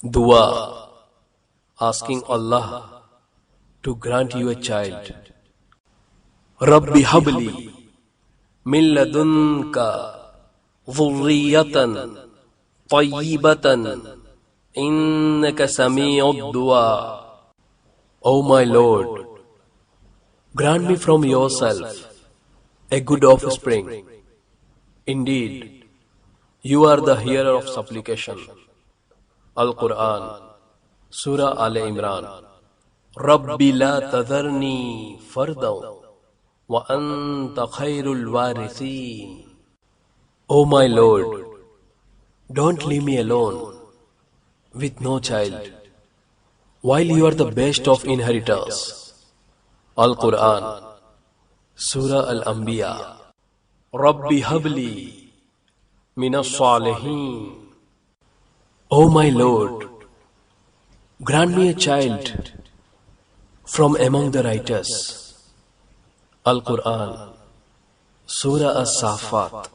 Dua, asking Allah to grant you a child. Rabbi habli min ladunka dhurriyatan tayyibatan innaka sami'ud dua. O my Lord, grant me from yourself a good offspring. Indeed, you are the hearer of supplication. Al-Quran, Surah Al-Imran. Rabbi la tadharni fardaw wa anta khairul warithin. O my Lord, don't leave me alone with no child, while you are the best of inheritors. Al-Quran, Surah Al-Anbiya. Rabbi habli minas salihin. O my Lord, grant me a child from among the righteous. Al-Quran, Surah As-Safat.